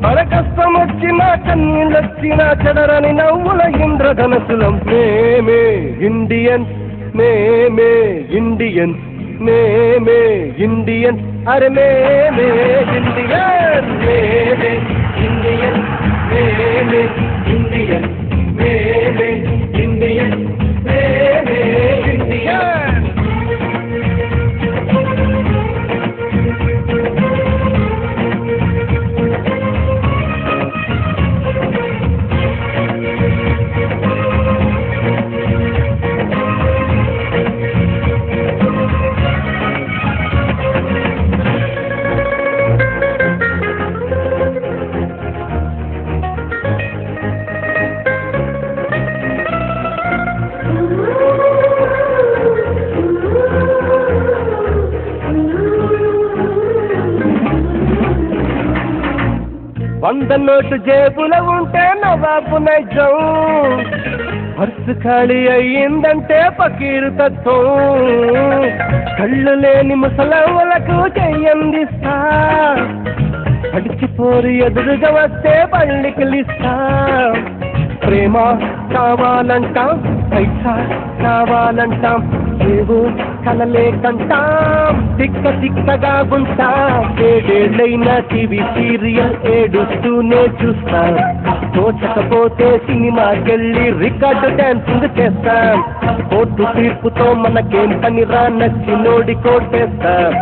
మన కష్టం వచ్చినా కన్నీళ్ళొచ్చినా చెదరని నవ్వుల ఇంద్రధనసులం మేమే ఇండియన్స్ మేమే ఇండియన్స్ మేమే ఇండియన్స్ అరే మేమే ఇండియన్స్ మేమే ఇండియన్స్ మేమే ఇండియన్స్ మేమే ఇండియన్స్ మేమే ఇండియన్స్ వంద నోటు జేబులో ఉంటే నవాబు నైజం పర్సు ఖాళీ అయ్యిందంటే పకీరు తత్వం కళ్ళు లేని ముసలవ్వలకు చెయ్యందిస్తా పడిచిపోరు ఎదురుగా వస్తే పళ్ళికిలిస్తా ప్రేమ కావాలంటాం పైసా కావాలంటాం ఏవో కలలే కంటాం తిక్కగా ఉంటాం ఏడేళ్ళైనా టీవీ సీరియల్ ఏడుస్తూనే చూస్తాం తోచకపోతే సినిమాకెళ్ళి రికార్డు డాన్సింగ్ చేస్తాం కోర్టు తీర్పుతో మనకేం పనిరా నచ్చినోడి కోటేస్తాం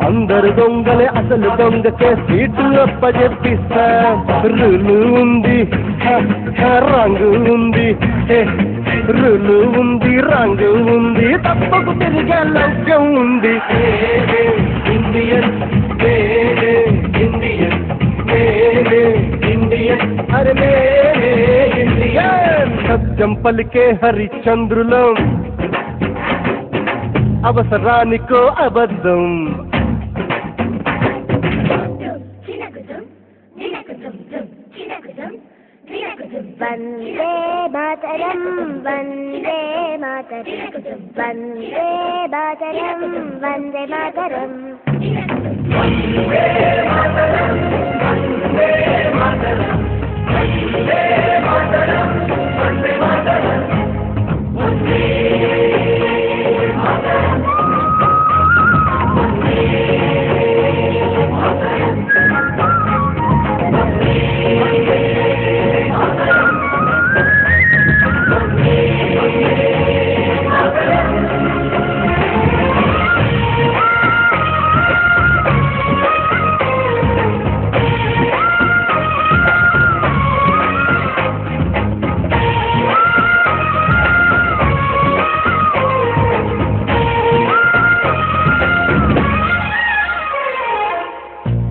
అందరు దొంగలే అసలు దొంగకే సీట్లు అప్పజెప్పిస్తాం రులు ఉంది రంగు ఉంది రులు ఉంది రంగు ఉంది తప్పకు తిరిగే లౌక్యం ఉంది ఇండియన్ ఇండియన్ ఇండియన్ అరే ఇండియన్ సత్యం పలికే హరిశ్చంద్రులం అవసరానికో అబద్ధం వందే మాతరం వందే మాతరం వందే మాతరం వందే మాతరం వందే మాతరం వందే మాతరం వందే మాతరం వందే మాతరం వందే మాతరం వందే మాతరం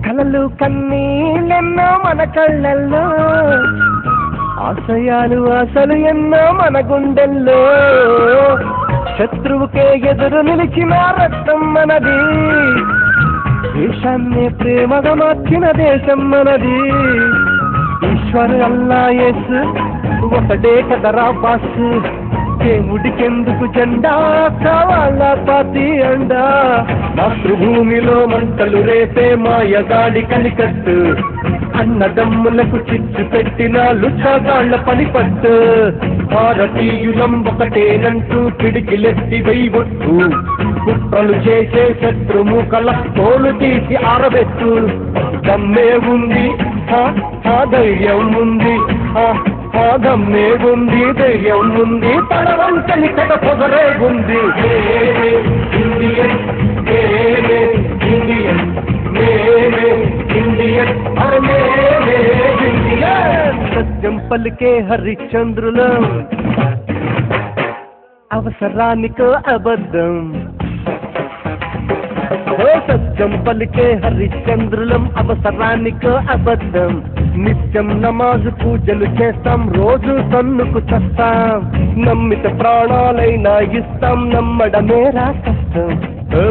కలలు కన్నీళ్ళెన్నో మన కళ్ళల్లో ఆశయాలు అసలు ఎన్నో మన గుండెల్లో శత్రువుకే ఎదురు నిలిచిన రక్తం మనది దేశాన్నే ప్రేమగా మార్చిన దేశం మనది ఈశ్వర్ అల్లా యేసు ఒకటే కదరా బాస్ దేవుడికెందుకు జెండా కావాలా పాతి అండా మాతృభూమిలో మంటలు రేపే మాయగాడి కనికట్టు అన్నదమ్ములకు చిచ్చు పెట్టిన లుచాగాళ్ల పనిపట్టు భారతీయులం ఒకటేనంటూ పిడికిలెత్తి వెయ్యొట్టు కుట్రలు చేసే శత్రుముఖల తోలు తీసి ఆరబెట్టు దమ్మే ఉంది ధైర్యం ఉంది దమ్మే ఉంది ధైర్యం ఉంది తడవంచని కథ పొగరే ఉంది ఇండియన్ ఇండియన్ ఇండియన్ అరే ఇండియన్ సత్యం పలికే హరిశ్చంద్రులం అవసరానికో అబద్ధం సత్యం పలికే హరిశ్చంద్రులం అవసరానికో అబద్ధం నిత్యం నమాజు పూజలు చేస్తాం రోజు తన్నుకు చస్తాం నమ్మిత ప్రాణాలైనా ఇస్తాం నమ్మడమేరా కష్టం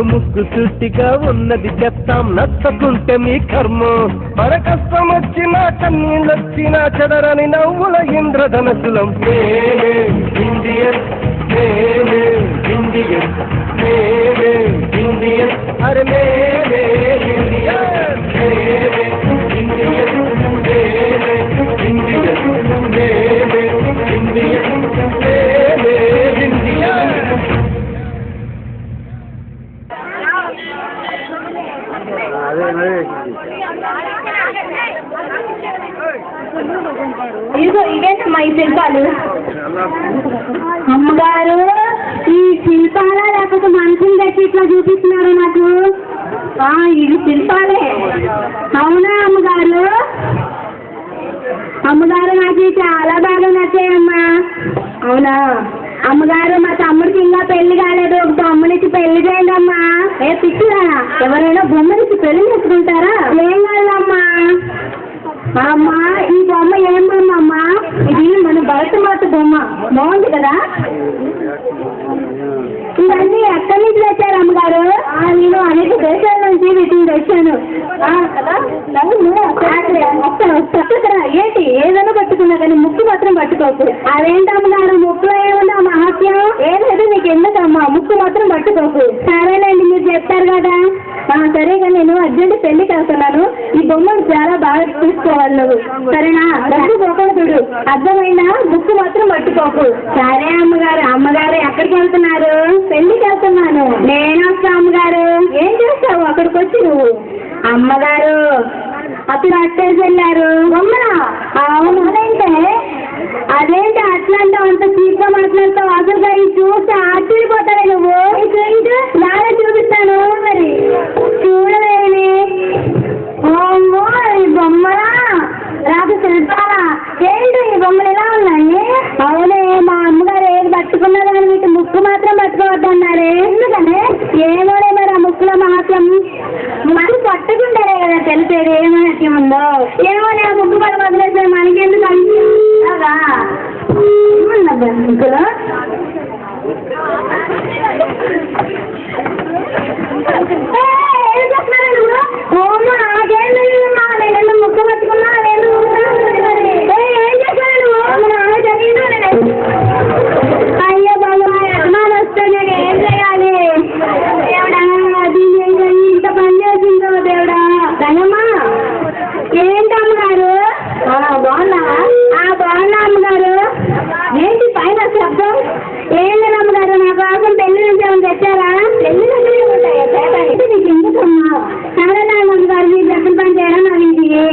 ముగ్గు సూటిగా ఉన్నది చెప్తాం నచ్చకుంటే మీ కర్మ మన కష్టం వచ్చినా కన్నీళ్ళొచ్చినా చెదరని నవ్వుల ఇంద్రధనసులం ఇండియన్ ఇండియన్ ఇండియన్ అరే ఇండియన్ ఇండియన్ ఇదిగో ఇవేనమ్మా ఈ శిల్పాలు. అమ్మగారు ఈ శిల్పాలా లేకపోతే మనుషులు తెచ్చి ఇట్లా చూపిస్తున్నారు నాకు. ఇది శిల్పాలే. అవునా అమ్మగారు? అమ్మగారు నాకు చాలా బాగా నచ్చాయమ్మా. అవునా అమ్మగారు? మా తమ్ముడికి ఇంకా పెళ్లి కాలేదు, ఒక బొమ్మనిచ్చి పెళ్లి చేయండి అమ్మా. ఏ పిచ్చిరా, ఎవరైనా బొమ్మనిచ్చి పెళ్లి చేసుకుంటారా? ఏం కాదమ్మా. అమ్మా ఈ బొమ్మ ఏం బొమ్మ అమ్మా? ఇది మన భరతమాత బొమ్మ. బాగుంది కదా? ఇవన్నీ ఎక్కడి నుంచి తెచ్చారు అమ్మగారు? నేను అనేక దేశాల నుంచి వీటిని తెచ్చాను కదా. వస్తా ఏంటి ఏదైనా పట్టుకున్నా కానీ ముక్కు మాత్రం పట్టుకోకు. అదేంటి అమ్మగారు ముక్కులో ఏముంది ఆ మహత్యం? ఏం లేదు నీకు ఎందుకమ్మా, ముక్కు మాత్రం పట్టుకోకు. సరేనండి మీరు చెప్తారు కదా. సరేగా నేను అర్జెంట్ పెళ్లికి వెళ్తున్నాను. ఈ బొమ్మను చాలా బాగా చూసుకోవాలి నువ్వు, సరేనా? డబ్బు పోకూడదు, అర్థమైనా? ముక్కు మాత్రం పట్టుకోకు. సరే అమ్మగారు. అమ్మగారు ఎక్కడికి వెళ్తున్నారు? పెళ్లికి వెళ్తున్నాను. నేను వస్తా అమ్మగారు. ఏం చేస్తావు అక్కడికి వచ్చి నువ్వు? అమ్మగారు అప్పుడు అట్టేసి వెళ్ళారు. బొమ్మనా? అవును. అదేంటి అట్లా అంటావు, అంత చీప్గా మాట్లాడతావు? అసలుగా ఇది చూస్తే ఆశ్చర్యపోతావే నువ్వు. నానే చూపిస్తాను మరి చూడలేని. ఓమ్మో ఈ బొమ్మలా రాదు శిల్పాలా? ఏంటి ఈ బొమ్మలు ఎలా ఉన్నాయి? అవునే మా అమ్మగారు ఏది పట్టుకున్నా కానీ వీటి ముక్కు మాత్రం పట్టుకోవద్దన్నారే. ఎందుకనే? ఏమోనే మరి ఆ ముక్కులో మహత్యం. మరి పట్టుకుంటారే కదా తెలిసేది ఏ మహత్యం ఉందో. ఏమోనే ఆ ముక్కు పడి వదిలేసే మనకెందుకు అనిపిస్తుందా? ఏమన్నా ముక్కులో ముక్కు పట్టుకున్నా అయ్యో బాబా అభిమానం వస్తే నేను ఏం చేయాలి దేవుడా? అది ఇంత పని చేసిందో దేవుడా. ధనమ్మా ఏంటమ్మగారు? బాగున్నా? బాగున్నా అమ్మగారు. ఏంటి పైన శబ్దం? ఏం లేదు అమ్మగారు, నా కోసం పెళ్లి నుంచి ఏమైనా తెచ్చారా? పెళ్లి నుంచి ఉంటాయా? నీకు ఎందుకమ్మా? సరే అమ్మగారు మీరు చెప్పిన పని చేయడం నాకు ఇది.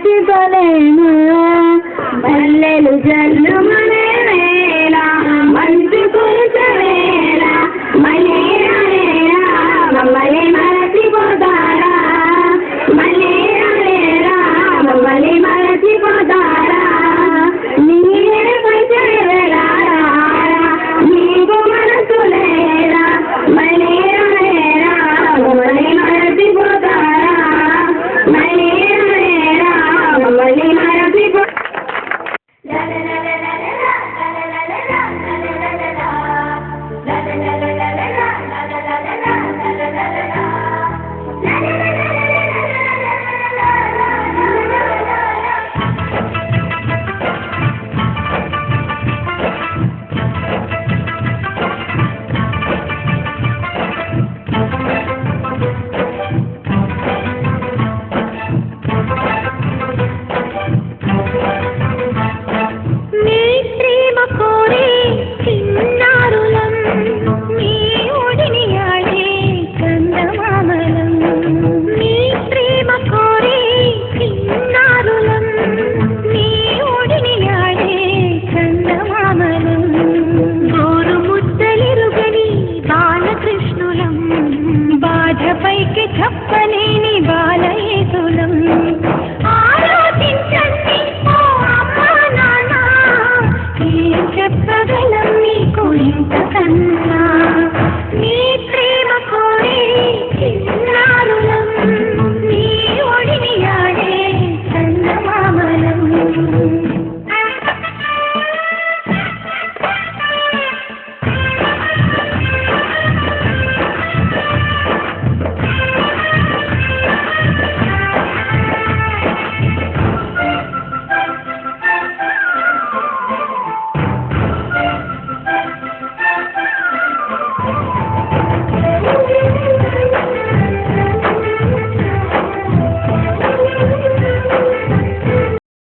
మరచిపోలేము మల్లెలు జల్లుమనే